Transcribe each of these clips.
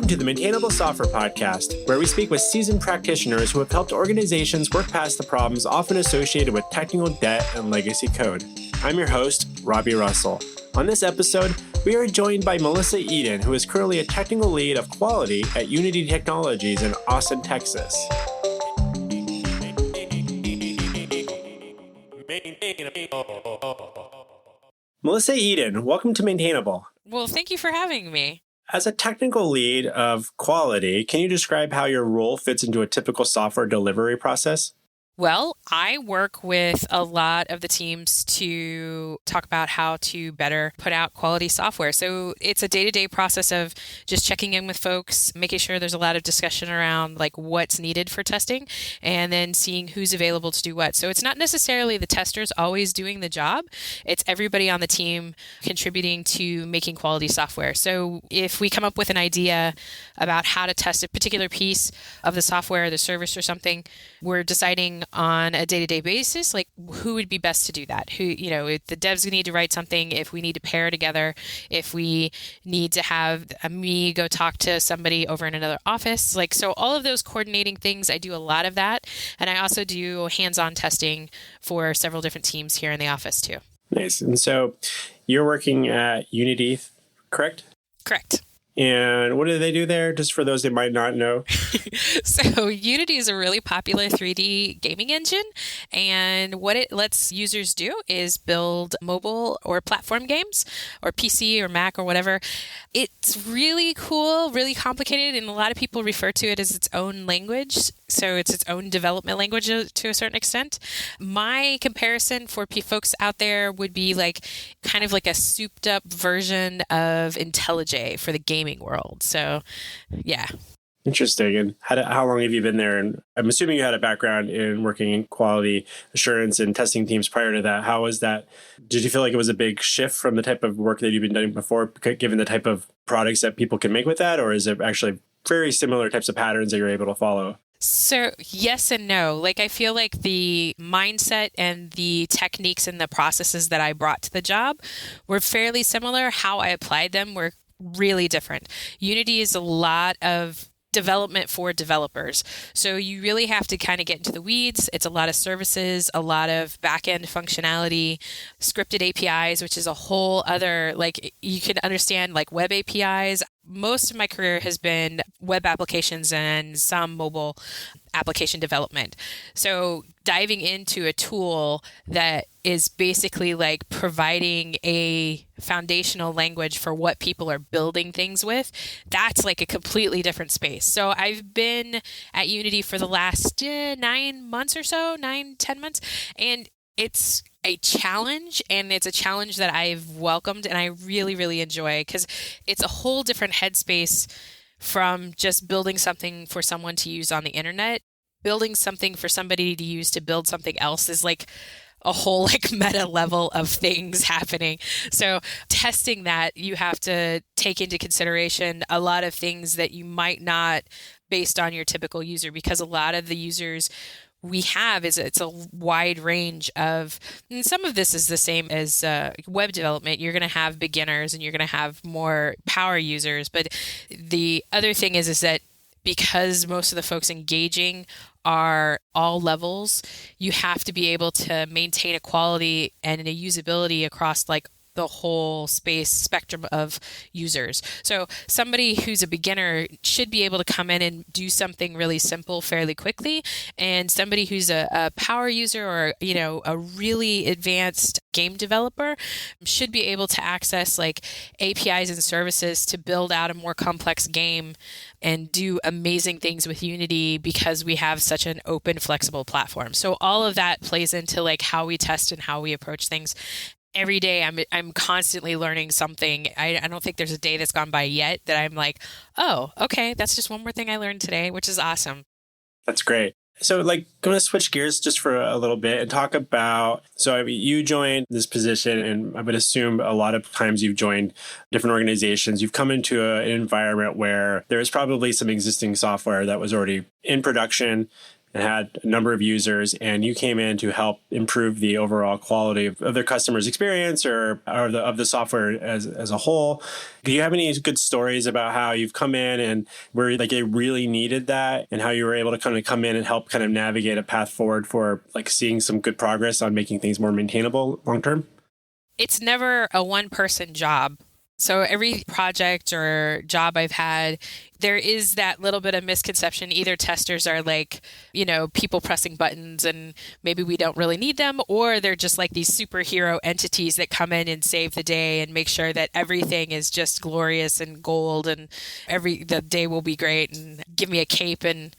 Welcome to the Maintainable Software Podcast, where we speak with seasoned practitioners who have helped organizations work past the problems often associated with technical debt and legacy code. I'm your host, Robby Russell. On this episode, we are joined by Melissa Eaden, who is currently a technical lead of quality at Unity Technologies in Austin, Texas. Melissa Eaden, welcome to Maintainable. Well, thank you for having me. As a technical lead of quality, can you describe how your role fits into a typical software delivery process? Well, I work with a lot of the teams to talk about how to better put out quality software. So it's a day-to-day process of just checking in with folks, making sure there's a lot of discussion around like what's needed for testing, and then seeing who's available to do what. So it's not necessarily the testers always doing the job. It's everybody on the team contributing to making quality software. So if we come up with an idea about how to test a particular piece of the software, the service or something, we're deciding on a day-to-day basis, like who would be best to do that? Who, if the devs need to write something, if we need to pair together, if we need to have me go talk to somebody over in another office, so all of those coordinating things, I do a lot of that. And I also do hands-on testing for several different teams here in the office too. Nice. And so you're working at Unity, correct? Correct. And what do they do there, just for those that might not know? So Unity is a really popular 3D gaming engine. And what it lets users do is build mobile or platform games, or PC or Mac or whatever. It's really cool, really complicated, and a lot of people refer to it as its own language. So it's its own development language to a certain extent. My comparison for folks out there would be kind of like a souped up version of IntelliJ for the gaming world. So, yeah. Interesting. And how long have you been there? And I'm assuming you had a background in working in quality assurance and testing teams prior to that. How was that? Did you feel like it was a big shift from the type of work that you've been doing before, given the type of products that people can make with that? Or is it actually very similar types of patterns that you're able to follow? So yes and no. I feel like the mindset and the techniques and the processes that I brought to the job were fairly similar. How I applied them were really different. Unity is a lot of development for developers. So you really have to kind of get into the weeds. It's a lot of services, a lot of back-end functionality, scripted APIs, which is a whole other, you can understand web APIs. Most of my career has been web applications and some mobile application development. So diving into a tool that is basically providing a foundational language for what people are building things with, that's a completely different space. So I've been at Unity for the last 9 months or so, 10 months, and it's a challenge, and it's a challenge that I've welcomed and I really, really enjoy, because it's a whole different headspace from just building something for someone to use on the internet. Building something for somebody to use to build something else is a whole meta level of things happening. So testing that, you have to take into consideration a lot of things that you might not based on your typical user, because a lot of the users we have it's a wide range of, and some of this is the same as web development. You're going to have beginners and you're going to have more power users. But the other thing is that because most of the folks engaging are all levels, you have to be able to maintain a quality and a usability across the whole space spectrum of users. So somebody who's a beginner should be able to come in and do something really simple fairly quickly. And somebody who's a power user or, a really advanced game developer should be able to access APIs and services to build out a more complex game and do amazing things with Unity, because we have such an open, flexible platform. So all of that plays into how we test and how we approach things. Every day I'm constantly learning something. I don't think there's a day that's gone by yet that I'm oh, okay, that's just one more thing I learned today, which is awesome. That's great. So going to switch gears just for a little bit and talk about, you joined this position, and I would assume a lot of times you've joined different organizations. You've come into an environment where there is probably some existing software that was already in production. and had a number of users, and you came in to help improve the overall quality of their customers' experience or of the software as a whole. Do you have any good stories about how you've come in and where like they really needed that and how you were able to kind of come in and help kind of navigate a path forward for like seeing some good progress on making things more maintainable long term? It's never a one-person job. So every project or job I've had, there is that little bit of misconception. Either testers are like, people pressing buttons and maybe we don't really need them, or they're just like these superhero entities that come in and save the day and make sure that everything is just glorious and gold and the day will be great and give me a cape and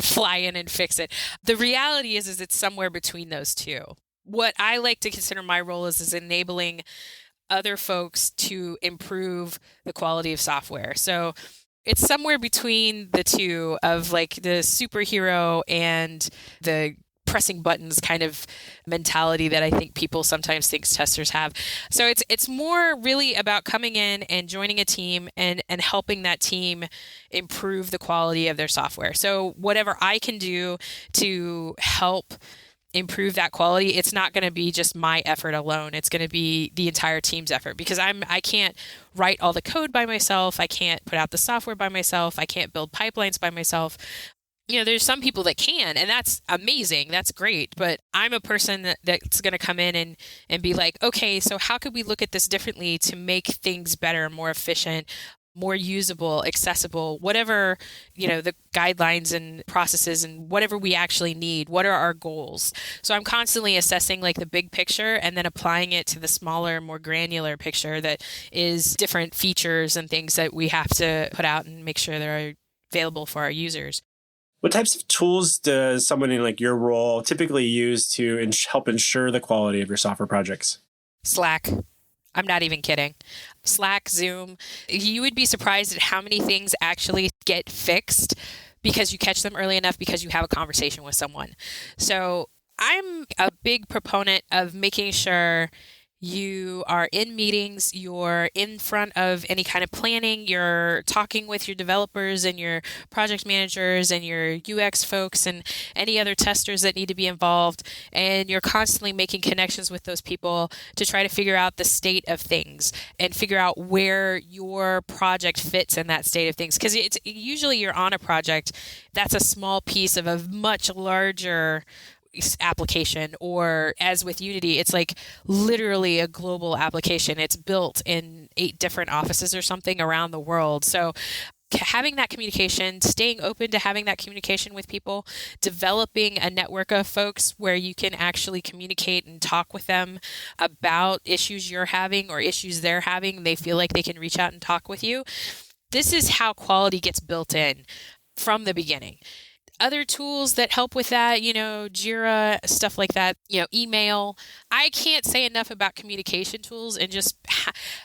fly in and fix it. The reality is it's somewhere between those two. What I like to consider my role is enabling other folks to improve the quality of software. So it's somewhere between the two of like the superhero and the pressing buttons kind of mentality that I think people sometimes think testers have. So it's more really about coming in and joining a team and helping that team improve the quality of their software. So whatever I can do to help improve that quality, it's not going to be just my effort alone. It's going to be the entire team's effort because I can't write all the code by myself. I can't put out the software by myself. I can't build pipelines by myself. There's some people that can, and that's amazing. That's great. But I'm a person that's going to come in and be like, okay, so how could we look at this differently to make things better, more efficient, more usable, accessible, whatever, the guidelines and processes and whatever we actually need. What are our goals? So I'm constantly assessing like the big picture and then applying it to the smaller, more granular picture that is different features and things that we have to put out and make sure they're available for our users. What types of tools does someone in like your role typically use to help ensure the quality of your software projects? Slack. I'm not even kidding. Slack, Zoom. You would be surprised at how many things actually get fixed because you catch them early enough because you have a conversation with someone. So I'm a big proponent of making sure you are in meetings, you're in front of any kind of planning, you're talking with your developers and your project managers and your UX folks and any other testers that need to be involved. And you're constantly making connections with those people to try to figure out the state of things and figure out where your project fits in that state of things. Because it's usually you're on a project that's a small piece of a much larger application, or as with Unity, it's like literally a global application. It's built in 8 different offices or something around the world. So having that communication, staying open to having that communication with people, developing a network of folks where you can actually communicate and talk with them about issues you're having or issues they're having. They feel like they can reach out and talk with you. This is how quality gets built in from the beginning. Other tools that help with that, Jira, stuff like that, email. I can't say enough about communication tools and just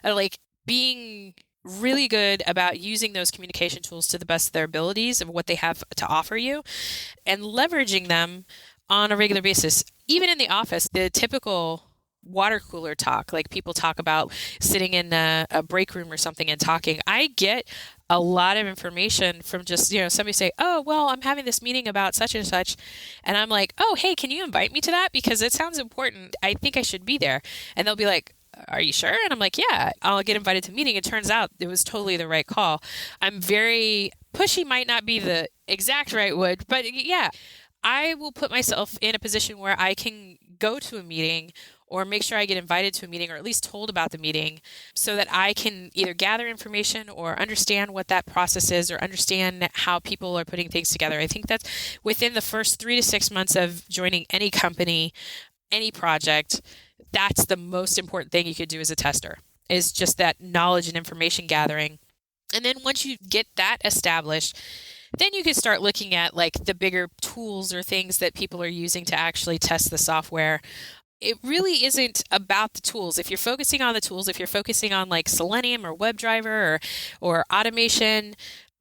like being really good about using those communication tools to the best of their abilities of what they have to offer you and leveraging them on a regular basis. Even in the office, the typical water cooler talk, like people talk about sitting in a break room or something and talking. I get a lot of information from just, somebody say, oh, well, I'm having this meeting about such and such. And I'm like, oh, hey, can you invite me to that? Because it sounds important. I think I should be there. And they'll be like, are you sure? And I'm like, yeah, I'll get invited to a meeting. It turns out it was totally the right call. I'm very pushy, might not be the exact right word, but yeah, I will put myself in a position where I can go to a meeting or make sure I get invited to a meeting or at least told about the meeting so that I can either gather information or understand what that process is or understand how people are putting things together. I think that's within the first 3 to 6 months of joining any company, any project, that's the most important thing you could do as a tester, is just that knowledge and information gathering. And then once you get that established, then you can start looking at like the bigger tools or things that people are using to actually test the software. It really isn't about the tools. If you're focusing on the tools, if you're focusing on like Selenium or WebDriver or automation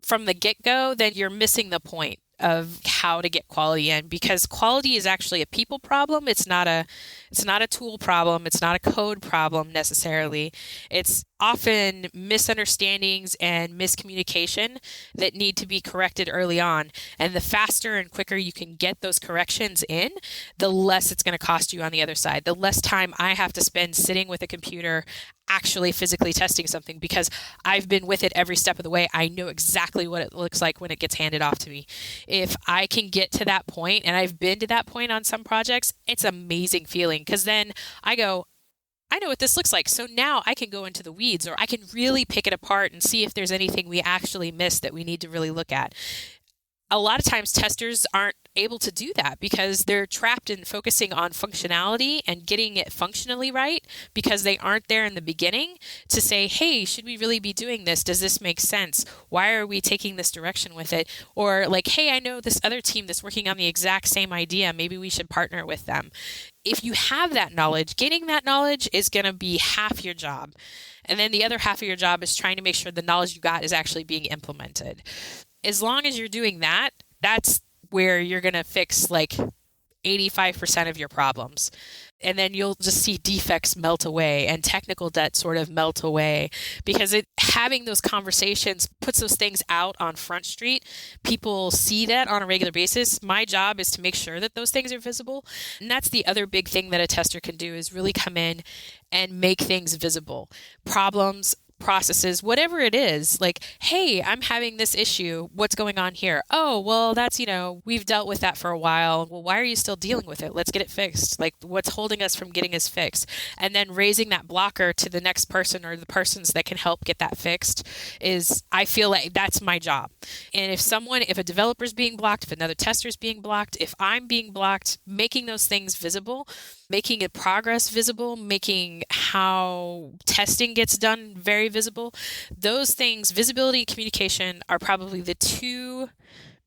from the get-go, then you're missing the point of how to get quality in, because quality is actually a people problem. It's not a tool problem. It's not a code problem necessarily. It's often misunderstandings and miscommunication that need to be corrected early on. And the faster and quicker you can get those corrections in, the less it's going to cost you on the other side. The less time I have to spend sitting with a computer actually physically testing something, because I've been with it every step of the way. I know exactly what it looks like when it gets handed off to me. If I can get to that point, and I've been to that point on some projects, it's an amazing feeling, because then I go, I know what this looks like. So now I can go into the weeds, or I can really pick it apart and see if there's anything we actually missed that we need to really look at. A lot of times testers aren't able to do that because they're trapped in focusing on functionality and getting it functionally right, because they aren't there in the beginning to say, hey, should we really be doing this? Does this make sense? Why are we taking this direction with it? Or like, hey, I know this other team that's working on the exact same idea. Maybe we should partner with them. If you have that knowledge, getting that knowledge is going to be half your job. And then the other half of your job is trying to make sure the knowledge you got is actually being implemented. As long as you're doing that, that's where you're going to fix like 85% of your problems. And then you'll just see defects melt away and technical debt sort of melt away, because having those conversations puts those things out on Front Street. People see that on a regular basis. My job is to make sure that those things are visible. And that's the other big thing that a tester can do, is really come in and make things visible. Problems, processes, whatever it is, like, hey, I'm having this issue. What's going on here? Oh, well, that's, we've dealt with that for a while. Well, why are you still dealing with it? Let's get it fixed. Like, what's holding us from getting us fixed? And then raising that blocker to the next person or the persons that can help get that fixed is, I feel like that's my job. And if a developer's being blocked, if another tester's being blocked, if I'm being blocked, making those things visible, making it progress visible, making how testing gets done very visible. Those things, visibility and communication, are probably the two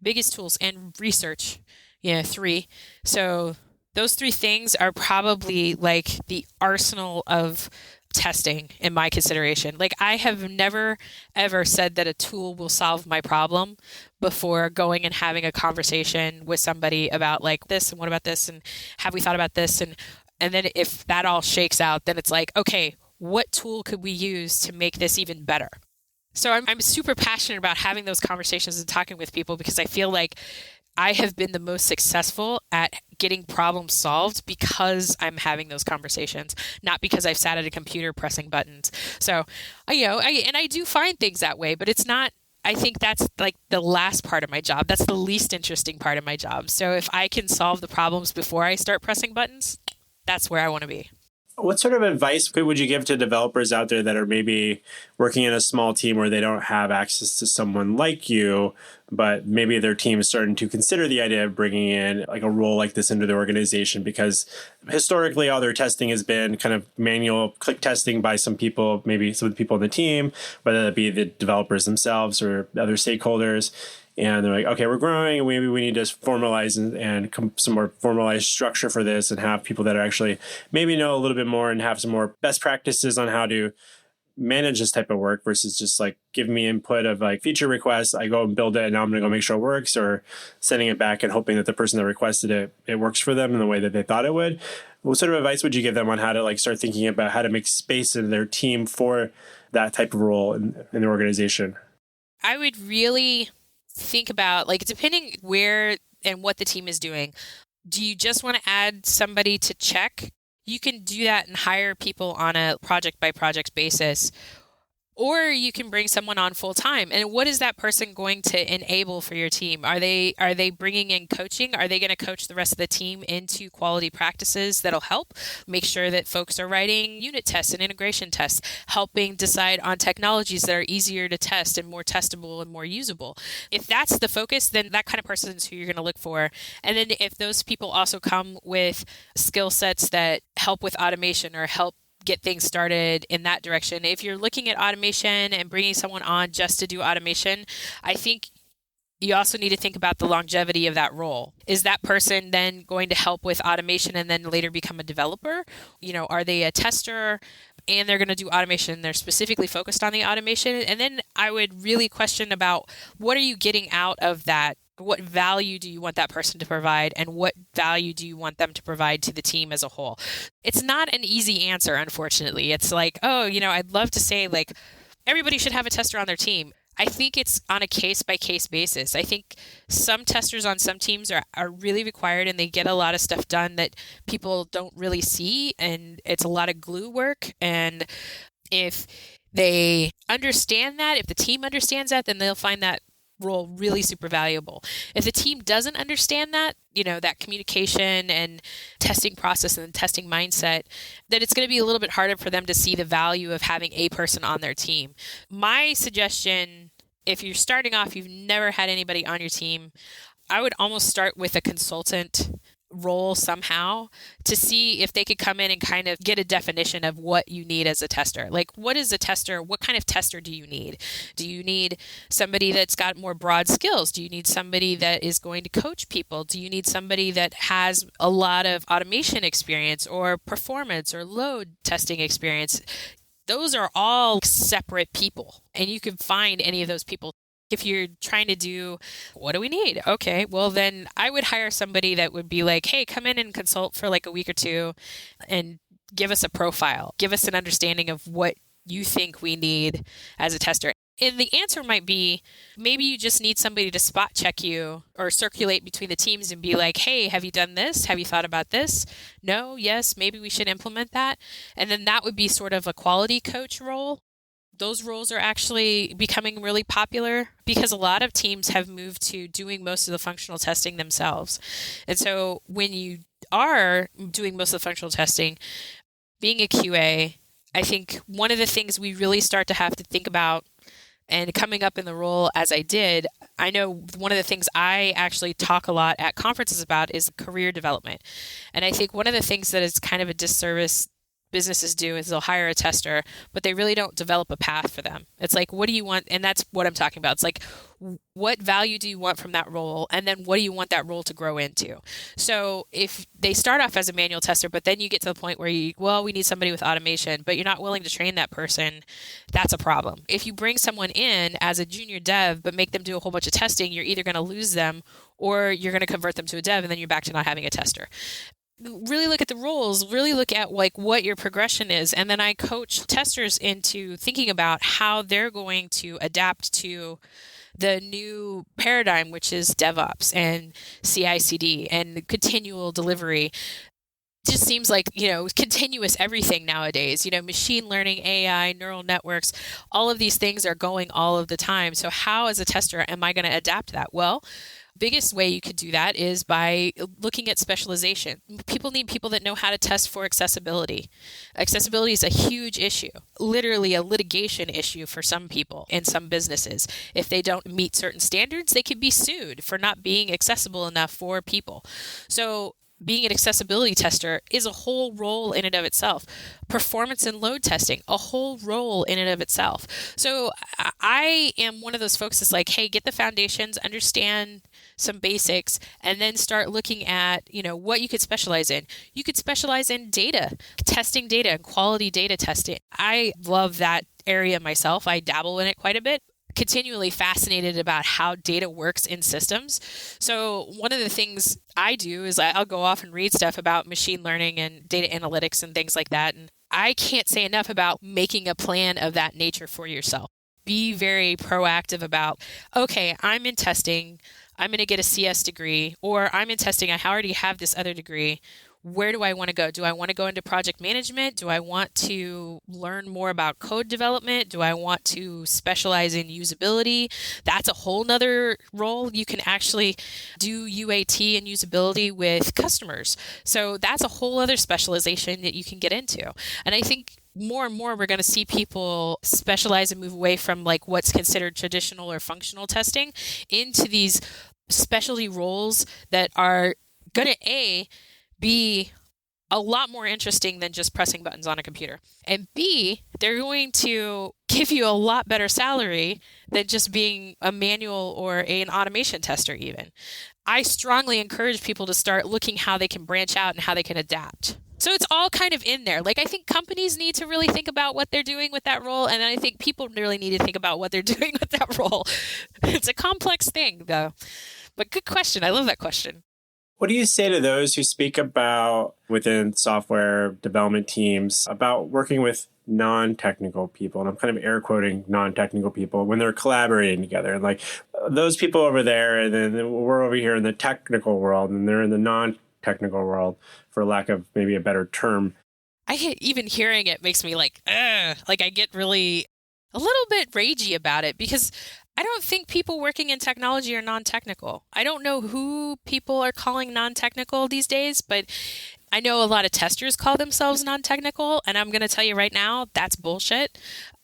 biggest tools, and research, 3. So those 3 things are probably like the arsenal of testing in my consideration. Like, I have never, ever said that a tool will solve my problem before going and having a conversation with somebody about like this, and what about this, and have we thought about this? And then if that all shakes out, then it's like, okay, what tool could we use to make this even better? So I'm super passionate about having those conversations and talking with people, because I feel like I have been the most successful at getting problems solved because I'm having those conversations, not because I've sat at a computer pressing buttons. So, I do find things that way, but it's not, I think that's like the last part of my job. That's the least interesting part of my job. So if I can solve the problems before I start pressing buttons, that's where I want to be. What sort of advice would you give to developers out there that are maybe working in a small team where they don't have access to someone like you, but maybe their team is starting to consider the idea of bringing in like a role like this into the organization? Because historically, all their testing has been kind of manual click testing by some people, maybe some of the people on the team, whether that be the developers themselves or other stakeholders. And they're like, okay, we're growing, and maybe we need to formalize and some more formalized structure for this, and have people that are actually maybe know a little bit more and have some more best practices on how to manage this type of work, versus just like give me input of like feature requests. I go and build it, and now I'm going to go make sure it works, or sending it back and hoping that the person that requested it works for them in the way that they thought it would. What sort of advice would you give them on how to like start thinking about how to make space in their team for that type of role in the organization? I would really think about, like, depending where and what the team is doing. Do you just want to add somebody to check? You can do that and hire people on a project by project basis. Or you can bring someone on full time. And what is that person going to enable for your team? Are they bringing in coaching? Are they going to coach the rest of the team into quality practices that'll help make sure that folks are writing unit tests and integration tests, helping decide on technologies that are easier to test and more testable and more usable? If that's the focus, then that kind of person is who you're going to look for. And then if those people also come with skill sets that help with automation or help get things started in that direction. If you're looking at automation and bringing someone on just to do automation, I think you also need to think about the longevity of that role. Is that person then going to help with automation and then later become a developer? Are they a tester and they're going to do automation? They're specifically focused on the automation. And then I would really question about, what are you getting out of that What value do you want that person to provide, and what value do you want them to provide to the team as a whole? It's not an easy answer, unfortunately. It's like, oh, I'd love to say like everybody should have a tester on their team. I think it's on a case-by-case basis. I think some testers on some teams are really required, and they get a lot of stuff done that people don't really see, and it's a lot of glue work. And if they understand that, if the team understands that, then they'll find that role really super valuable. If the team doesn't understand that, that communication and testing process and testing mindset, then it's going to be a little bit harder for them to see the value of having a person on their team. My suggestion, if you're starting off, you've never had anybody on your team, I would almost start with a consultant role somehow to see if they could come in and kind of get a definition of what you need as a tester. Like, what is a tester? What kind of tester do you need? Do you need somebody that's got more broad skills? Do you need somebody that is going to coach people? Do you need somebody that has a lot of automation experience or performance or load testing experience? Those are all separate people, and you can find any of those people. If you're trying to do, what do we need? Okay, well, then I would hire somebody that would be like, hey, come in and consult for like a week or two and give us a profile. Give us an understanding of what you think we need as a tester. And the answer might be, maybe you just need somebody to spot check you or circulate between the teams and be like, hey, have you done this? Have you thought about this? No, yes, maybe we should implement that. And then that would be sort of a quality coach role. Those roles are actually becoming really popular because a lot of teams have moved to doing most of the functional testing themselves. And so when you are doing most of the functional testing, being a QA, I think one of the things we really start to have to think about, and coming up in the role as I did, I know one of the things I actually talk a lot at conferences about is career development. And I think one of the things that is kind of a disservice businesses do is they'll hire a tester, but they really don't develop a path for them. It's like, what do you want? And that's what I'm talking about. It's like, what value do you want from that role? And then what do you want that role to grow into? So if they start off as a manual tester, but then you get to the point where we need somebody with automation, but you're not willing to train that person, that's a problem. If you bring someone in as a junior dev, but make them do a whole bunch of testing, you're either going to lose them or you're going to convert them to a dev, and then you're back to not having a tester. Really look at the roles, really look at like what your progression is. And then I coach testers into thinking about how they're going to adapt to the new paradigm, which is DevOps and CI/CD and continual delivery. It just seems like, continuous everything nowadays, machine learning, AI, neural networks, all of these things are going all of the time. So how, as a tester, am I going to adapt to that? Well, biggest way you could do that is by looking at specialization. People need people that know how to test for accessibility. Accessibility is a huge issue, literally a litigation issue for some people in some businesses. If they don't meet certain standards, they could be sued for not being accessible enough for people. So being an accessibility tester is a whole role in and of itself. Performance and load testing, a whole role in and of itself. So I am one of those folks that's like, hey, get the foundations, understand some basics, and then start looking at, what you could specialize in. You could specialize in data, testing data and quality data testing. I love that area myself. I dabble in it quite a bit. Continually fascinated about how data works in systems. So one of the things I do is I'll go off and read stuff about machine learning and data analytics and things like that. And I can't say enough about making a plan of that nature for yourself. Be very proactive about, okay, I'm in testing, I'm going to get a CS degree, or I'm in testing, I already have this other degree. Where do I want to go? Do I want to go into project management? Do I want to learn more about code development? Do I want to specialize in usability? That's a whole nother role. You can actually do UAT and usability with customers. So that's a whole other specialization that you can get into. And I think more and more we're going to see people specialize and move away from like what's considered traditional or functional testing into these specialty roles that are going to be a lot more interesting than just pressing buttons on a computer. And B, they're going to give you a lot better salary than just being a manual or an automation tester even. I strongly encourage people to start looking how they can branch out and how they can adapt. So it's all kind of in there. Like, I think companies need to really think about what they're doing with that role. And then I think people really need to think about what they're doing with that role. It's a complex thing, though. But good question. I love that question. What do you say to those who speak about within software development teams about working with non-technical people? And I'm kind of air quoting non-technical people when they're collaborating together. And like those people over there, and then we're over here in the technical world, and they're in the non-technical world, for lack of maybe a better term. Even hearing it makes me like, ugh. Like I get really a little bit ragey about it because I don't think people working in technology are non-technical. I don't know who people are calling non-technical these days, but I know a lot of testers call themselves non-technical, and I'm going to tell you right now, that's bullshit.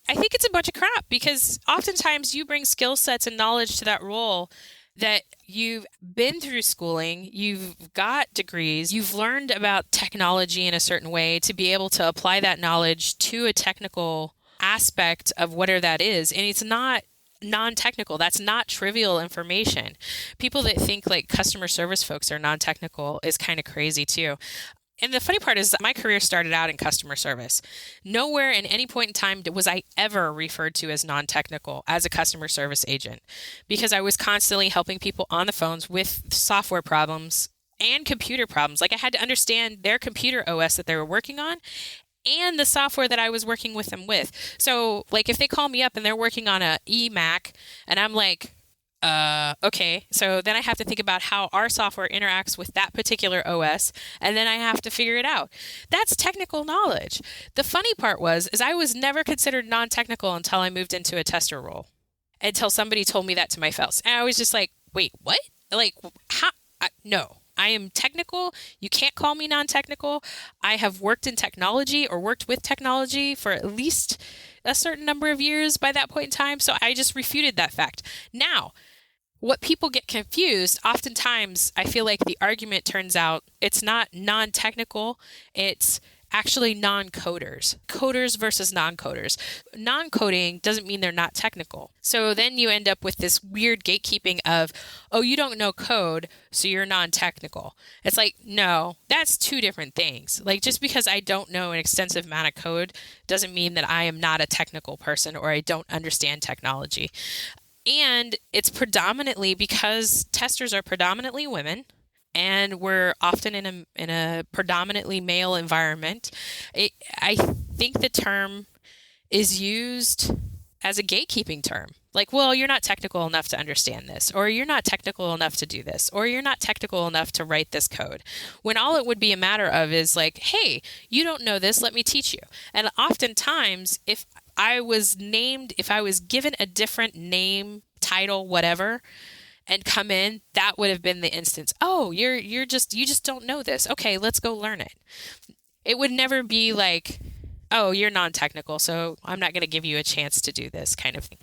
I think it's a bunch of crap because oftentimes you bring skill sets and knowledge to that role that you've been through schooling, you've got degrees, you've learned about technology in a certain way to be able to apply that knowledge to a technical aspect of whatever that is. And it's not non-technical. That's not trivial information. People that think like customer service folks are non-technical is kind of crazy too. And the funny part is that my career started out in customer service. Nowhere in any point in time was I ever referred to as non-technical as a customer service agent because I was constantly helping people on the phones with software problems and computer problems. Like I had to understand their computer OS that they were working on and the software that I was working with them with. So like if they call me up and they're working on a eMac and I'm like, okay, so then I have to think about how our software interacts with that particular OS, and then I have to figure it out. That's technical knowledge. The funny part is I was never considered non-technical until I moved into a tester role, until somebody told me that to my face. And I was just like, wait, what? Like, how? No. I am technical. You can't call me non-technical. I have worked in technology or worked with technology for at least a certain number of years by that point in time. So I just refuted that fact. Now, what people get confused, oftentimes I feel like the argument turns out it's not non-technical, it's actually non-coders. Coders versus non-coders. Non-coding doesn't mean they're not technical. So then you end up with this weird gatekeeping of, oh, you don't know code, so you're non-technical. It's like, no, that's two different things. Like just because I don't know an extensive amount of code doesn't mean that I am not a technical person or I don't understand technology. And it's predominantly because testers are predominantly women. And we're often in a predominantly male environment. I think the term is used as a gatekeeping term. Like, well, you're not technical enough to understand this, or you're not technical enough to do this, or you're not technical enough to write this code. When all it would be a matter of is like, hey, you don't know this, let me teach you. And oftentimes, if I was given a different name, title, whatever, and come in, that would have been the instance. Oh, you just don't know this. Okay, let's go learn it. It would never be like, oh, you're non-technical, so I'm not going to give you a chance to do this kind of thing.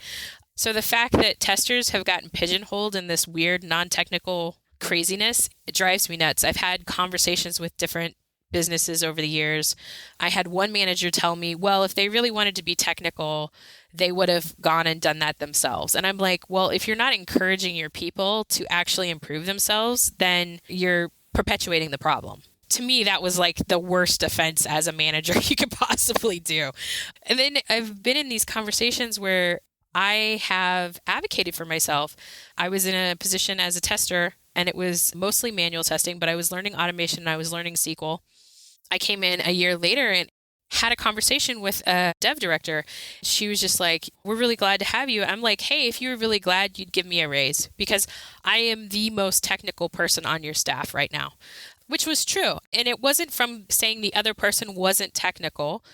So the fact that testers have gotten pigeonholed in this weird non-technical craziness, it drives me nuts. I've had conversations with different businesses over the years. I had one manager tell me, well, if they really wanted to be technical, they would have gone and done that themselves. And I'm like, well, if you're not encouraging your people to actually improve themselves, then you're perpetuating the problem. To me, that was like the worst offense as a manager you could possibly do. And then I've been in these conversations where I have advocated for myself. I was in a position as a tester, and it was mostly manual testing, but I was learning automation and I was learning SQL. I came in a year later and had a conversation with a dev director. She was just like, we're really glad to have you. I'm like, hey, if you were really glad, you'd give me a raise because I am the most technical person on your staff right now, which was true. And it wasn't from saying the other person wasn't technical,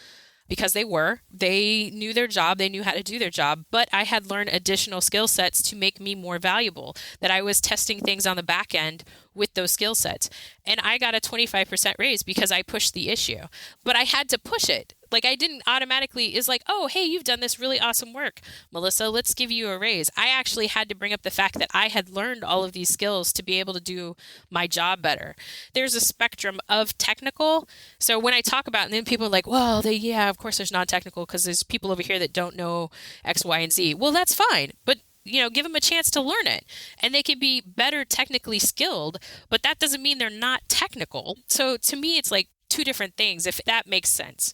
because they were. They knew their job. They knew how to do their job. But I had learned additional skill sets to make me more valuable, that I was testing things on the back end with those skill sets. And I got a 25% raise because I pushed the issue. But I had to push it. Like I didn't automatically is like, oh, hey, you've done this really awesome work, Melissa, let's give you a raise. I actually had to bring up the fact that I had learned all of these skills to be able to do my job better. There's a spectrum of technical. So when I talk about, and then people are like, well, yeah, of course there's non-technical because there's people over here that don't know X, Y, and Z. Well, that's fine. But give them a chance to learn it. And they can be better technically skilled, but that doesn't mean they're not technical. So to me, it's like two different things, if that makes sense.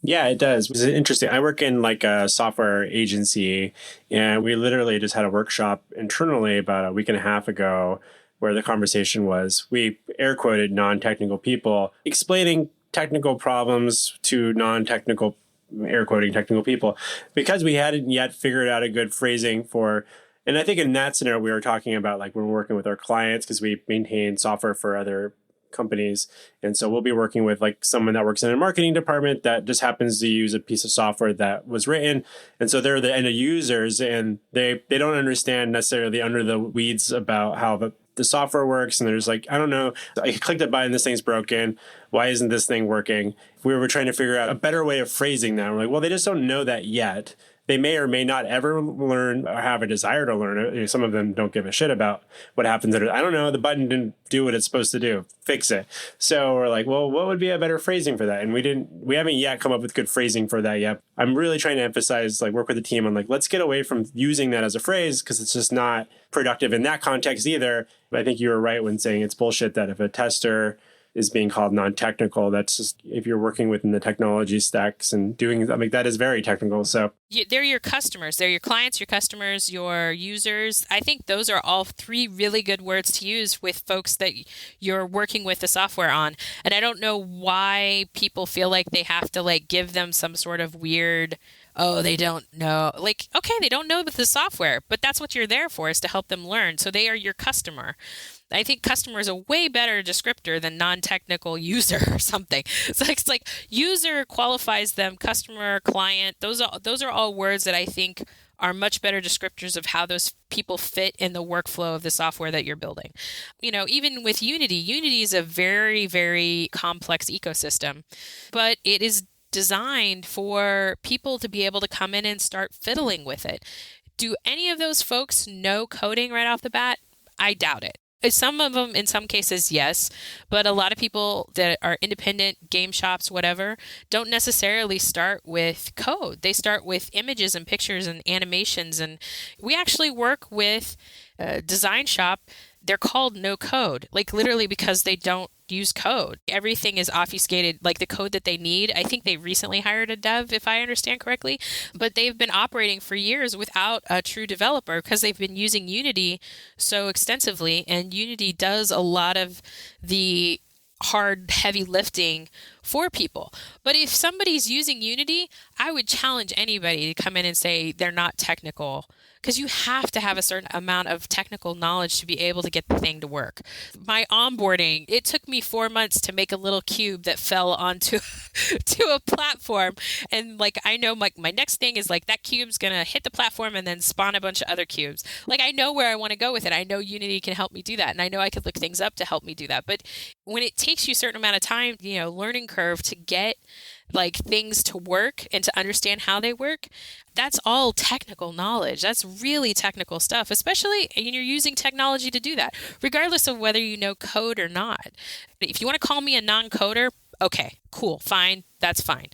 Yeah, it does. It's interesting. I work in like a software agency, and we literally just had a workshop internally about a week and a half ago where the conversation was, we air quoted non-technical people explaining technical problems to non-technical, air quoting technical people, because we hadn't yet figured out a good phrasing for, and I think in that scenario, we were talking about like when we're working with our clients, because we maintain software for other companies. And so we'll be working with like someone that works in a marketing department that just happens to use a piece of software that was written. And so they're the end users, and they don't understand necessarily under the weeds about how the software works. And they're just like, I don't know, I clicked a button, this thing's broken. Why isn't this thing working? We were trying to figure out a better way of phrasing that. We're like, well, they just don't know that yet. They may or may not ever learn or have a desire to learn it. Some of them don't give a shit about what happens. I don't know, the button didn't do what it's supposed to do. Fix it. So we're like, well, what would be a better phrasing for that? And we haven't yet come up with good phrasing for that yet. I'm really trying to emphasize, like, work with the team on like, let's get away from using that as a phrase, because it's just not productive in that context either. But I think you were right when saying it's bullshit that if a tester is being called non-technical, that's just, if you're working within the technology stacks and doing, I mean, that is very technical. So they're your customers, they're your clients, your customers, your users. I think those are all three really good words to use with folks that you're working with the software on. And I don't know why people feel like they have to like give them some sort of weird, oh, they don't know. Like, okay, they don't know the software, but that's what you're there for, is to help them learn. So they are your customer. I think customer is a way better descriptor than non-technical user or something. So it's like user qualifies them, customer, client. Those are all words that I think are much better descriptors of how those people fit in the workflow of the software that you're building. You know, even with Unity is a very, very complex ecosystem, but it is designed for people to be able to come in and start fiddling with it. Do any of those folks know coding right off the bat? I doubt it. Some of them, in some cases, yes, but a lot of people that are independent, game shops, whatever, don't necessarily start with code. They start with images and pictures and animations. And we actually work with a design shop. They're called no code, like literally because they don't use code. Everything is obfuscated, like the code that they need. I think they recently hired a dev, if I understand correctly, but they've been operating for years without a true developer because they've been using Unity so extensively. And Unity does a lot of the hard, heavy lifting for people. But if somebody's using Unity, I would challenge anybody to come in and say they're not technical, because you have to have a certain amount of technical knowledge to be able to get the thing to work. My onboarding, it took me 4 months to make a little cube that fell onto to a platform. And like, I know my next thing is like that cube's going to hit the platform and then spawn a bunch of other cubes. Like, I know where I want to go with it. I know Unity can help me do that. And I know I could look things up to help me do that. But when it takes you a certain amount of time, you know, learning curve to get like things to work and to understand how they work, that's all technical knowledge. That's really technical stuff, especially when you're using technology to do that, regardless of whether you know code or not. If you want to call me a non-coder, okay, cool, fine, that's fine.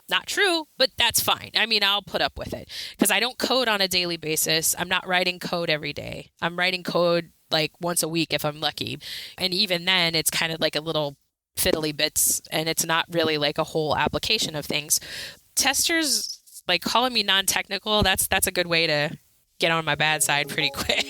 Not true, but that's fine. I mean, I'll put up with it because I don't code on a daily basis. I'm not writing code every day. I'm writing code like once a week if I'm lucky. And even then, it's kind of like a little fiddly bits, and it's not really like a whole application of things. Testers, like calling me non-technical, that's a good way to get on my bad side pretty quick.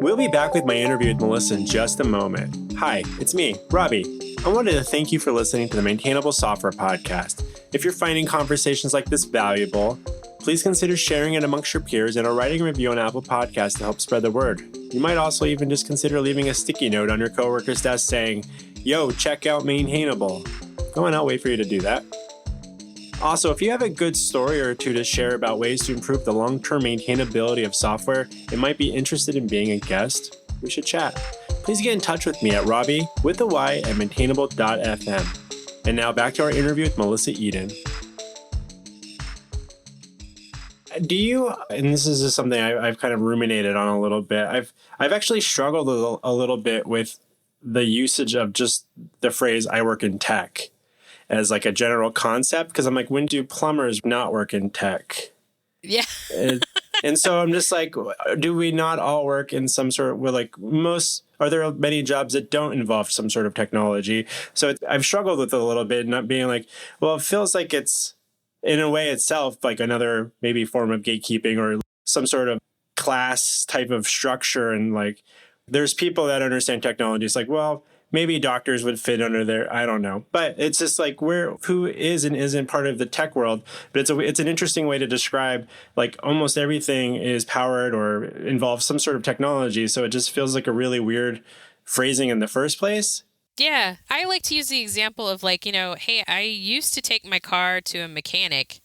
We'll be back with my interview with Melissa in just a moment. Hi, it's me, Robby. I wanted to thank you for listening to the Maintainable Software Podcast. If you're finding conversations like this valuable, please consider sharing it amongst your peers and writing a review on Apple Podcasts to help spread the word. You might also even just consider leaving a sticky note on your coworker's desk saying, yo, check out Maintainable. Go on, I'll wait for you to do that. Also, if you have a good story or two to share about ways to improve the long-term maintainability of software and might be interested in being a guest, we should chat. Please get in touch with me at Robby with a Y at maintainable.fm. And now back to our interview with Melissa Eaden. Do you, and this is just something I've kind of ruminated on a little bit, I've actually struggled a little bit with the usage of just the phrase "I work in tech" as like a general concept, because I'm like, when do plumbers not work in tech? Yeah. And so I'm just like, do we not all work in some sort of, well, like most, are there many jobs that don't involve some sort of technology? So I've struggled with it a little bit, not being like, well, it feels like it's in a way itself, like another maybe form of gatekeeping or some sort of class type of structure. And like, there's people that understand technology. It's like, well, maybe doctors would fit under there. I don't know. But it's just like who is and isn't part of the tech world. But it's an interesting way to describe like almost everything is powered or involves some sort of technology. So it just feels like a really weird phrasing in the first place. Yeah, I like to use the example of like, hey, I used to take my car to a mechanic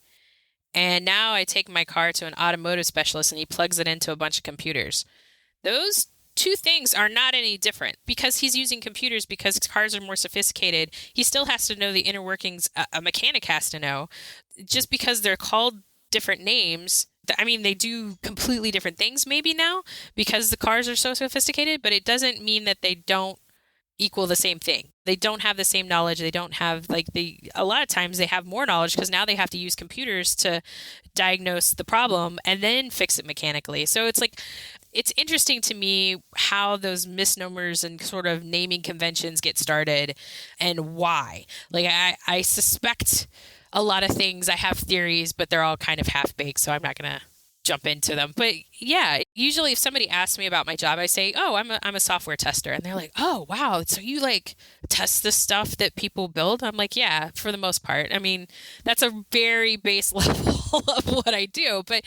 and now I take my car to an automotive specialist and he plugs it into a bunch of computers. Those two things are not any different because he's using computers because cars are more sophisticated. He still has to know the inner workings a mechanic has to know. Just because they're called different names, I mean, they do completely different things maybe now because the cars are so sophisticated, but it doesn't mean that they don't equal the same thing. They don't have the same knowledge. They don't have a lot of times they have more knowledge because now they have to use computers to diagnose the problem and then fix it mechanically. So it's interesting to me how those misnomers and sort of naming conventions get started and why. Like I suspect a lot of things. I have theories, but they're all kind of half-baked, so I'm not going to jump into them. But yeah, usually if somebody asks me about my job, I say, oh, I'm a software tester. And they're like, oh, wow. So you like test the stuff that people build? I'm like, yeah, for the most part. I mean, that's a very base level of what I do. But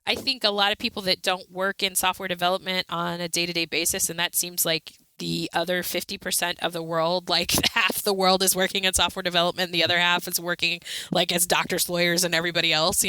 I think a lot of people that don't work in software development on a day-to-day basis, and that seems like the other 50% of the world, like half the world is working in software development, and the other half is working like as doctors, lawyers, and everybody else,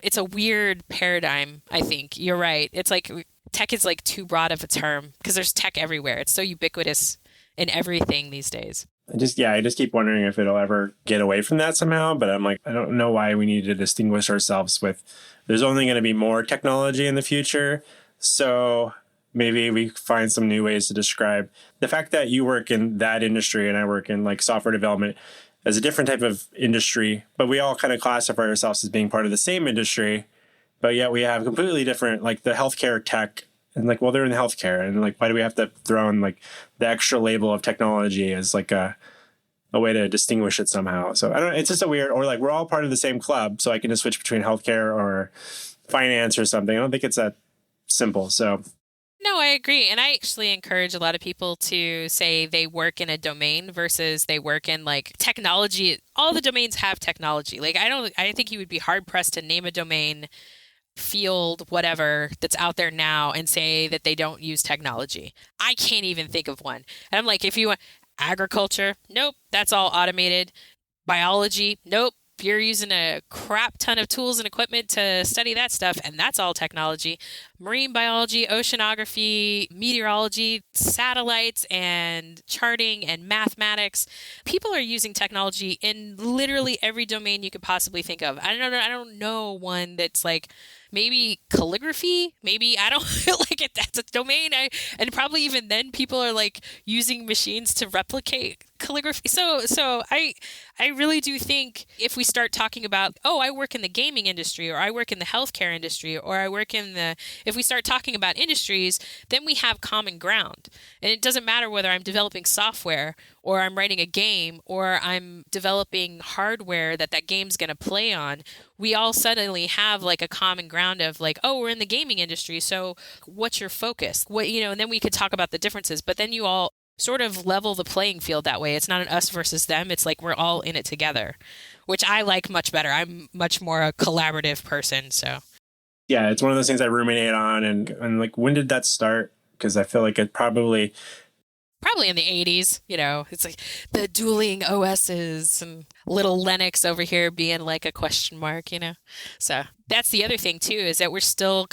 It's a weird paradigm, I think. You're right. It's like tech is like too broad of a term because there's tech everywhere. It's so ubiquitous in everything these days. I just keep wondering if it'll ever get away from that somehow. But I'm like, I don't know why we need to distinguish ourselves with, there's only going to be more technology in the future. So maybe we find some new ways to describe the fact that you work in that industry and I work in like software development as a different type of industry, but we all kind of classify ourselves as being part of the same industry, but yet we have completely different, like the healthcare tech and like, well, they're in healthcare and like, why do we have to throw in like the extra label of technology as like a way to distinguish it somehow? So I don't know. It's just a weird, or like we're all part of the same club. So I can just switch between healthcare or finance or something. I don't think it's that simple. So no, I agree. And I actually encourage a lot of people to say they work in a domain versus they work in like technology. All the domains have technology. Like I think you would be hard pressed to name a domain, field, whatever that's out there now and say that they don't use technology. I can't even think of one. And I'm like, if you want agriculture, nope, that's all automated. Biology, nope. You're using a crap ton of tools and equipment to study that stuff, and that's all technology. Marine biology, oceanography, meteorology, satellites, and charting and mathematics. People are using technology in literally every domain you could possibly think of. I don't know one that's like maybe calligraphy. Maybe I don't feel like it. That's a domain. And probably even then, people are like using machines to replicate calligraphy. So I really do think if we start talking about, oh, I work in the gaming industry, or I work in the healthcare industry, or I work if we start talking about industries, then we have common ground. And it doesn't matter whether I'm developing software or I'm writing a game or I'm developing hardware that game's going to play on. We all suddenly have like a common ground of like, oh, we're in the gaming industry. So what's your focus? And then we could talk about the differences, but then you all sort of level the playing field that way. It's not an us versus them. It's like we're all in it together, which I like much better. I'm much more a collaborative person. So yeah, it's one of those things I ruminate on. And like, when did that start? Because I feel like it probably in the 80s, it's like the dueling OSs and little Linux over here being like a question mark, So that's the other thing too, is that we're still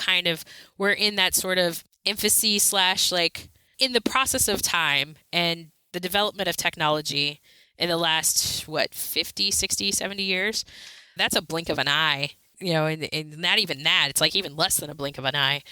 we're in that sort of infancy / like in the process of time and the development of technology in the last, 50, 60, 70 years. That's a blink of an eye, and not even that. It's like even less than a blink of an eye.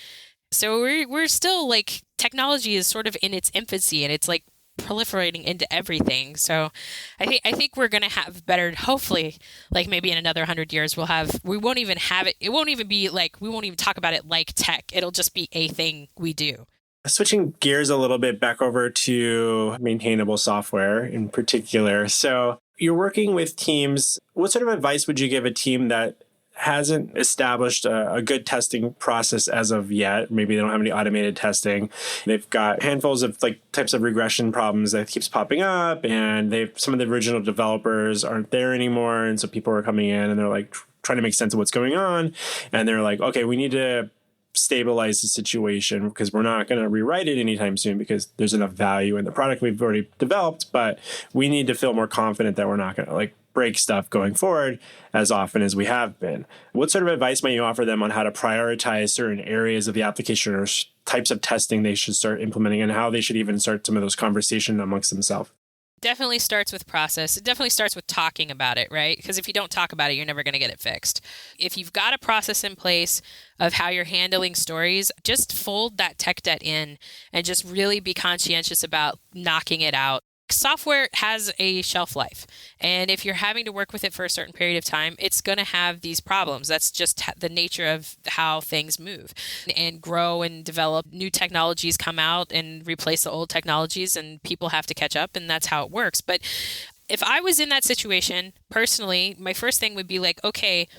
So we're still like, technology is sort of in its infancy, and it's like proliferating into everything. So I think we're going to have better, hopefully, like maybe in another 100 years, we won't even have it. It won't even be like, we won't even talk about it like tech. It'll just be a thing we do. Switching gears a little bit back over to maintainable software in particular. So you're working with teams. What sort of advice would you give a team that hasn't established a good testing process as of yet? Maybe they don't have any automated testing. They've got handfuls of like types of regression problems that keeps popping up, and some of the original developers aren't there anymore. And so people are coming in and they're like trying to make sense of what's going on. And they're like, okay, we need to stabilize the situation because we're not going to rewrite it anytime soon because there's enough value in the product we've already developed, but we need to feel more confident that we're not going to like break stuff going forward as often as we have been. What sort of advice might you offer them on how to prioritize certain areas of the application or types of testing they should start implementing and how they should even start some of those conversations amongst themselves? Definitely starts with process. It definitely starts with talking about it, right? Because if you don't talk about it, you're never going to get it fixed. If you've got a process in place of how you're handling stories, just fold that tech debt in and just really be conscientious about knocking it out. Software has a shelf life. And if you're having to work with it for a certain period of time, it's going to have these problems. That's just the nature of how things move and grow and develop. New technologies come out and replace the old technologies, and people have to catch up, and that's how it works. But if I was in that situation, personally, my first thing would be like, okay,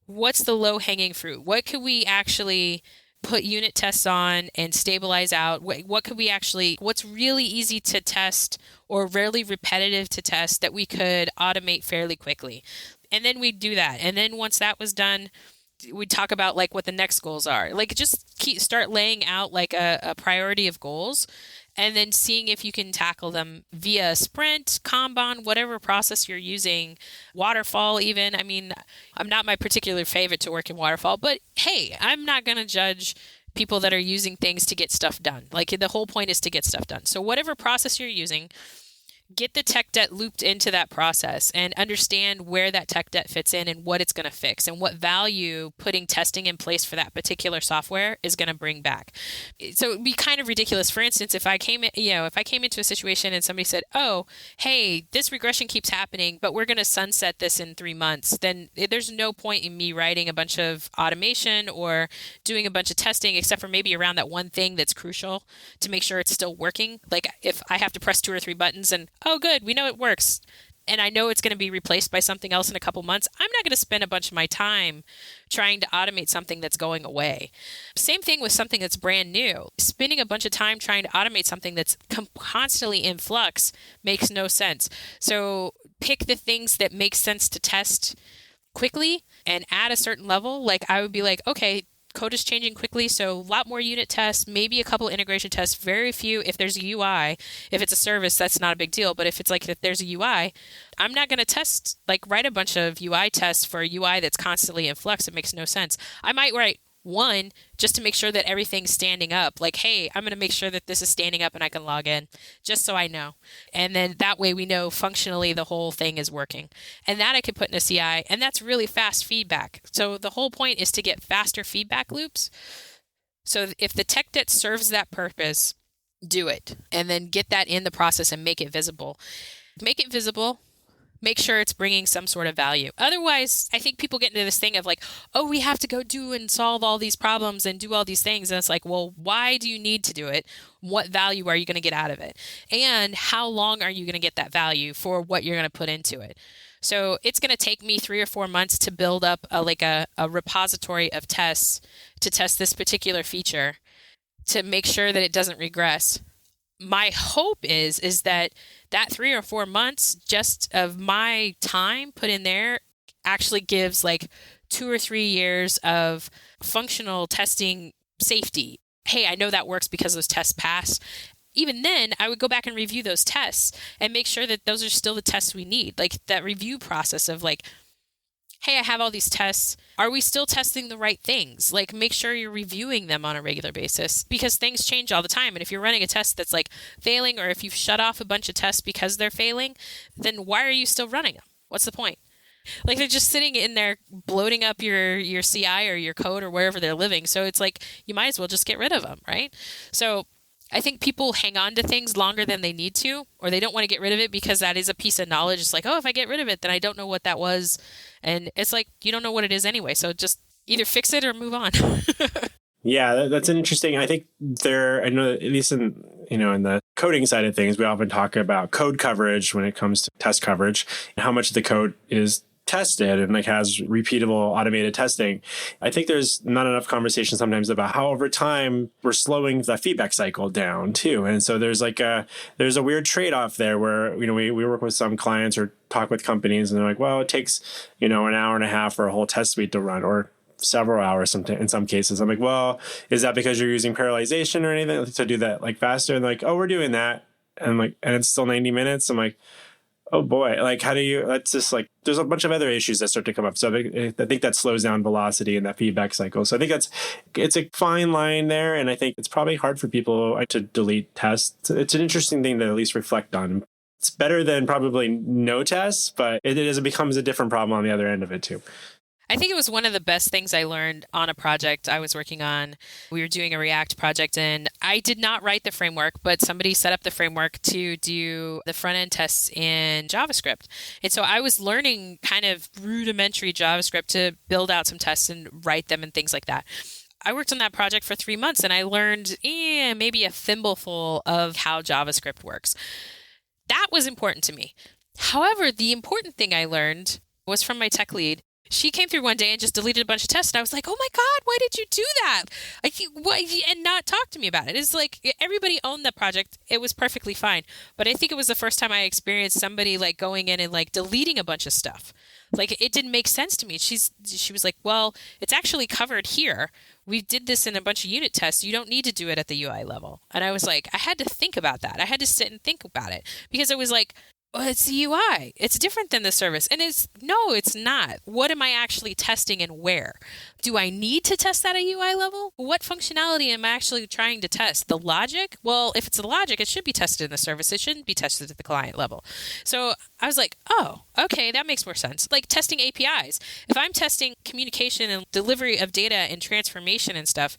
what's the low-hanging fruit? What could we actually put unit tests on and stabilize out? What's really easy to test or really repetitive to test that we could automate fairly quickly? And then we'd do that. And then once that was done, we'd talk about like what the next goals are. Like just start laying out like a priority of goals and then seeing if you can tackle them via sprint, Kanban, whatever process you're using, waterfall even. I mean, I'm not my particular favorite to work in waterfall, but hey, I'm not going to judge people that are using things to get stuff done. Like the whole point is to get stuff done. So whatever process you're using, get the tech debt looped into that process and understand where that tech debt fits in and what it's going to fix and what value putting testing in place for that particular software is going to bring back. So it'd be kind of ridiculous. For instance, if I came into a situation and somebody said, oh, hey, this regression keeps happening, but we're going to sunset this in 3 months, then there's no point in me writing a bunch of automation or doing a bunch of testing, except for maybe around that one thing that's crucial to make sure it's still working. Like if I have to press 2 or 3 buttons and oh, good, we know it works, and I know it's going to be replaced by something else in a couple months, I'm not going to spend a bunch of my time trying to automate something that's going away. Same thing with something that's brand new. Spending a bunch of time trying to automate something that's constantly in flux makes no sense. So pick the things that make sense to test quickly and at a certain level. Like I would be like, okay, code is changing quickly, so a lot more unit tests, maybe a couple integration tests, very few. If there's a UI, if it's a service, that's not a big deal. But if it's like if there's a UI, I'm not going to write a bunch of UI tests for a UI that's constantly in flux. It makes no sense. I might write one just to make sure that everything's standing up. Like, hey, I'm going to make sure that this is standing up and I can log in just so I know. And then that way we know functionally the whole thing is working. And that I can put in a CI, and that's really fast feedback. So the whole point is to get faster feedback loops. So if the tech debt serves that purpose, do it. And then get that in the process and make it visible. Make it visible. Make sure it's bringing some sort of value. Otherwise, I think people get into this thing of like, oh, we have to go do and solve all these problems and do all these things. And it's like, well, why do you need to do it? What value are you going to get out of it? And how long are you going to get that value for what you're going to put into it? So it's going to take me 3 or 4 months to build up a repository of tests to test this particular feature to make sure that it doesn't regress. My hope is that 3 or 4 months just of my time put in there actually gives like 2 or 3 years of functional testing safety. Hey, I know that works because those tests pass. Even then, I would go back and review those tests and make sure that those are still the tests we need. Like that review process of like, hey, I have all these tests. Are we still testing the right things? Like make sure you're reviewing them on a regular basis because things change all the time. And if you're running a test that's like failing, or if you've shut off a bunch of tests because they're failing, then why are you still running them? What's the point? Like they're just sitting in there bloating up your CI or your code or wherever they're living. So it's like you might as well just get rid of them, right? So I think people hang on to things longer than they need to, or they don't want to get rid of it because that is a piece of knowledge. It's like, oh, if I get rid of it, then I don't know what that was. And it's like, you don't know what it is anyway. So just either fix it or move on. Yeah, that's an interesting. I think I know at least in the coding side of things, we often talk about code coverage when it comes to test coverage and how much of the code is tested and like has repeatable automated testing. I think there's not enough conversation sometimes about how over time we're slowing the feedback cycle down too. And so there's a weird trade-off there where, we work with some clients or talk with companies and they're like, well, it takes, an hour and a half for a whole test suite to run, or several hours in some cases. I'm like, well, is that because you're using parallelization or anything to do that like faster? And like, oh, we're doing that. And I'm like, and it's still 90 minutes. I'm like, oh boy, like how do you, that's just like, there's a bunch of other issues that start to come up. So I think that slows down velocity in that feedback cycle. So I think it's a fine line there. And I think it's probably hard for people to delete tests. It's an interesting thing to at least reflect on. It's better than probably no tests, but it becomes a different problem on the other end of it too. I think it was one of the best things I learned on a project I was working on. We were doing a React project and I did not write the framework, but somebody set up the framework to do the front end tests in JavaScript. And so I was learning kind of rudimentary JavaScript to build out some tests and write them and things like that. I worked on that project for 3 months and I learned maybe a thimbleful of how JavaScript works. That was important to me. However, the important thing I learned was from my tech lead. She came through one day and just deleted a bunch of tests. And I was like, oh my God, why did you do that? And not talk to me about it. It's like everybody owned the project. It was perfectly fine. But I think it was the first time I experienced somebody like going in and like deleting a bunch of stuff. Like it didn't make sense to me. She was like, well, it's actually covered here. We did this in a bunch of unit tests. You don't need to do it at the UI level. And I was like, I had to think about that. I had to sit and think about it because it was like, well, it's the UI. It's different than the service. And it's not. What am I actually testing and where? Do I need to test that at UI level? What functionality am I actually trying to test? The logic? Well, if it's the logic, it should be tested in the service. It shouldn't be tested at the client level. So I was like, oh, okay, that makes more sense. Like testing APIs. If I'm testing communication and delivery of data and transformation and stuff,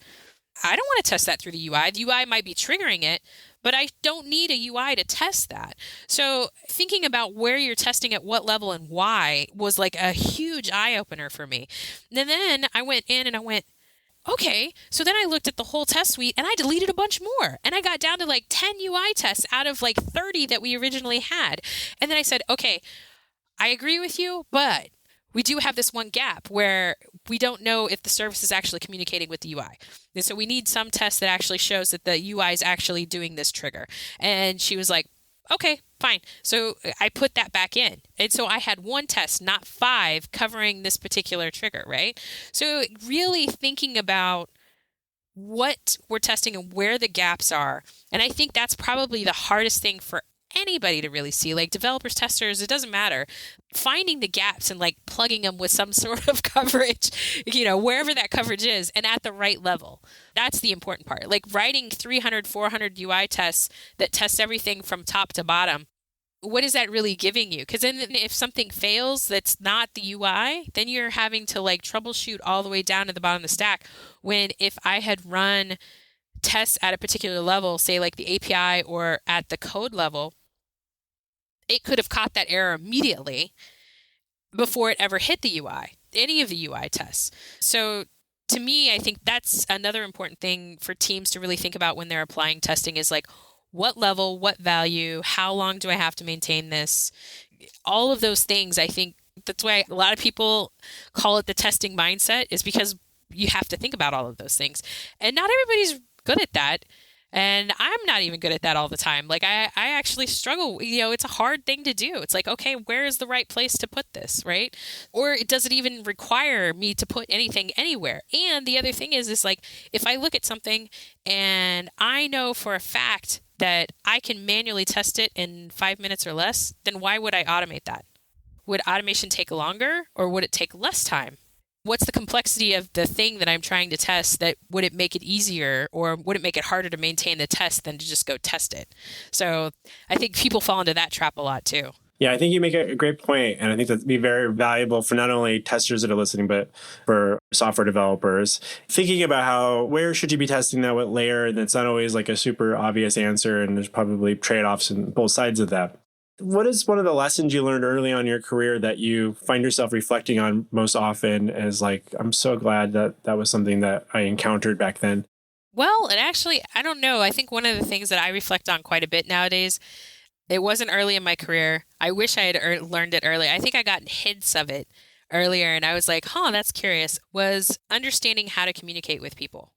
I don't want to test that through the UI. The UI might be triggering it, but I don't need a UI to test that. So thinking about where you're testing at what level and why was like a huge eye-opener for me. And then I went in and I went, okay, so then I looked at the whole test suite and I deleted a bunch more. And I got down to like 10 UI tests out of like 30 that we originally had. And then I said, okay, I agree with you, but we do have this one gap where we don't know if the service is actually communicating with the UI. And so we need some test that actually shows that the UI is actually doing this trigger. And she was like, okay, fine. So I put that back in. And so I had one test, not 5, covering this particular trigger, right? So really thinking about what we're testing and where the gaps are. And I think that's probably the hardest thing for anybody to really see, like developers, testers, it doesn't matter. Finding the gaps and like plugging them with some sort of coverage, wherever that coverage is and at the right level. That's the important part. Like writing 300, 400 UI tests that test everything from top to bottom. What is that really giving you? Because then if something fails that's not the UI, then you're having to like troubleshoot all the way down to the bottom of the stack. When if I had run tests at a particular level, say like the API or at the code level, it could have caught that error immediately before it ever hit the UI, any of the UI tests. So to me, I think that's another important thing for teams to really think about when they're applying testing is like, what level, what value, how long do I have to maintain this? All of those things, I think that's why a lot of people call it the testing mindset, is because you have to think about all of those things. And not everybody's good at that. And I'm not even good at that all the time. Like I actually struggle, it's a hard thing to do. It's like, okay, where is the right place to put this, right? Or does it even require me to put anything anywhere? And the other thing is like, if I look at something and I know for a fact that I can manually test it in 5 minutes or less, then why would I automate that? Would automation take longer or would it take less time? What's the complexity of the thing that I'm trying to test? That would it make it easier or would it make it harder to maintain the test than to just go test it? So I think people fall into that trap a lot too. Yeah, I think you make a great point, and I think that'd be very valuable for not only testers that are listening, but for software developers. Thinking about where should you be testing that, what layer, and it's not always like a super obvious answer, and there's probably trade-offs on both sides of that. What is one of the lessons you learned early on in your career that you find yourself reflecting on most often as like, I'm so glad that was something that I encountered back then? Well, and actually, I don't know. I think one of the things that I reflect on quite a bit nowadays, it wasn't early in my career. I wish I had learned it early. I think I got hints of it earlier, and I was like, that's curious, was understanding how to communicate with people.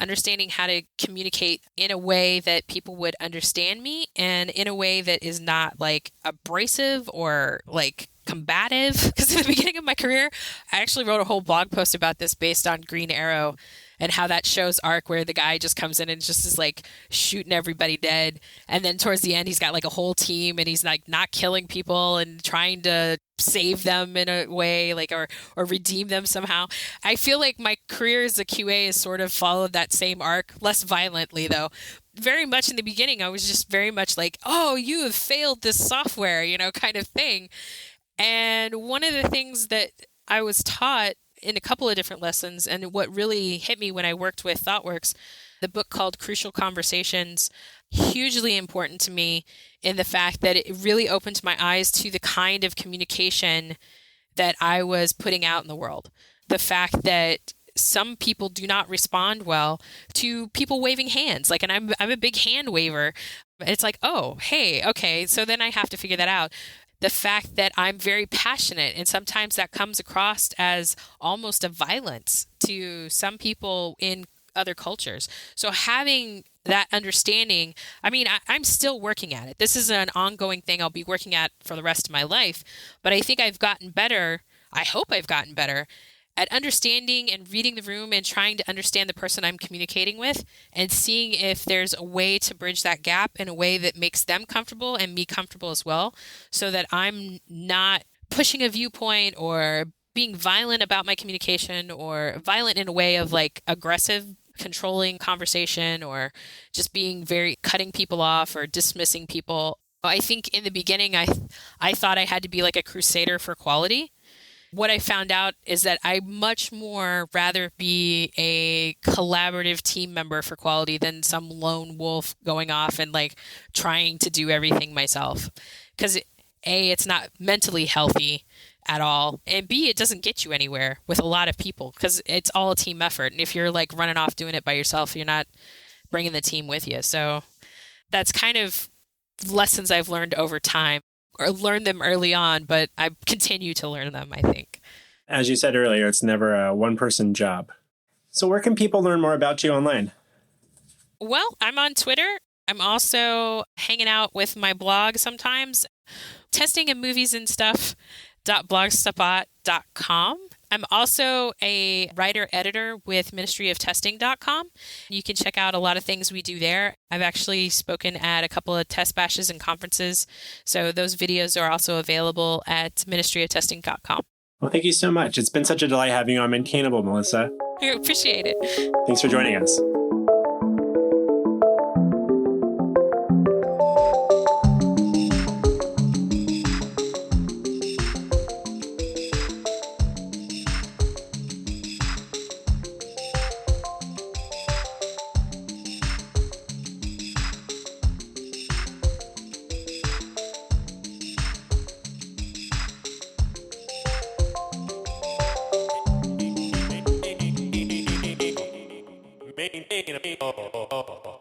Understanding how to communicate in a way that people would understand me and in a way that is not like abrasive or like combative. Because at the beginning of my career, I actually wrote a whole blog post about this based on Green Arrow and how that show's arc where the guy just comes in and just is like shooting everybody dead. And then towards the end, he's got like a whole team and he's like not killing people and trying to save them in a way, like, or redeem them somehow. I feel like my career as a QA has sort of followed that same arc, less violently though. Very much in the beginning, I was just very much like, oh, you have failed this software, kind of thing. And one of the things that I was taught in a couple of different lessons, and what really hit me when I worked with ThoughtWorks, the book called Crucial Conversations, hugely important to me in the fact that it really opened my eyes to the kind of communication that I was putting out in the world. The fact that some people do not respond well to people waving hands. Like, and I'm a big hand waver. It's like, oh, hey, okay. So then I have to figure that out. The fact that I'm very passionate, and sometimes that comes across as almost a violence to some people in other cultures. So having that understanding, I mean, I'm still working at it. This is an ongoing thing I'll be working at for the rest of my life. But I think I've gotten better. I hope I've gotten better at understanding and reading the room and trying to understand the person I'm communicating with and seeing if there's a way to bridge that gap in a way that makes them comfortable and me comfortable as well, so that I'm not pushing a viewpoint or being violent about my communication or violent in a way of like aggressive, controlling conversation or just being very cutting people off or dismissing people. I think in the beginning, I thought I had to be like a crusader for quality. What I found out is that I much more rather be a collaborative team member for quality than some lone wolf going off and like trying to do everything myself. Because A, it's not mentally healthy at all. And B, it doesn't get you anywhere with a lot of people because it's all a team effort. And if you're like running off doing it by yourself, you're not bringing the team with you. So that's kind of lessons I've learned over time. Or learn them early on, but I continue to learn them, I think. As you said earlier, it's never a one-person job. So where can people learn more about you online? Well, I'm on Twitter. I'm also hanging out with my blog sometimes, testing and movies and stuff, .blogspot.com. I'm also a writer-editor with ministryoftesting.com. You can check out a lot of things we do there. I've actually spoken at a couple of test bashes and conferences, so those videos are also available at ministryoftesting.com. Well, thank you so much. It's been such a delight having you on Maintainable, Melissa. I appreciate it. Thanks for joining us. Maintainable.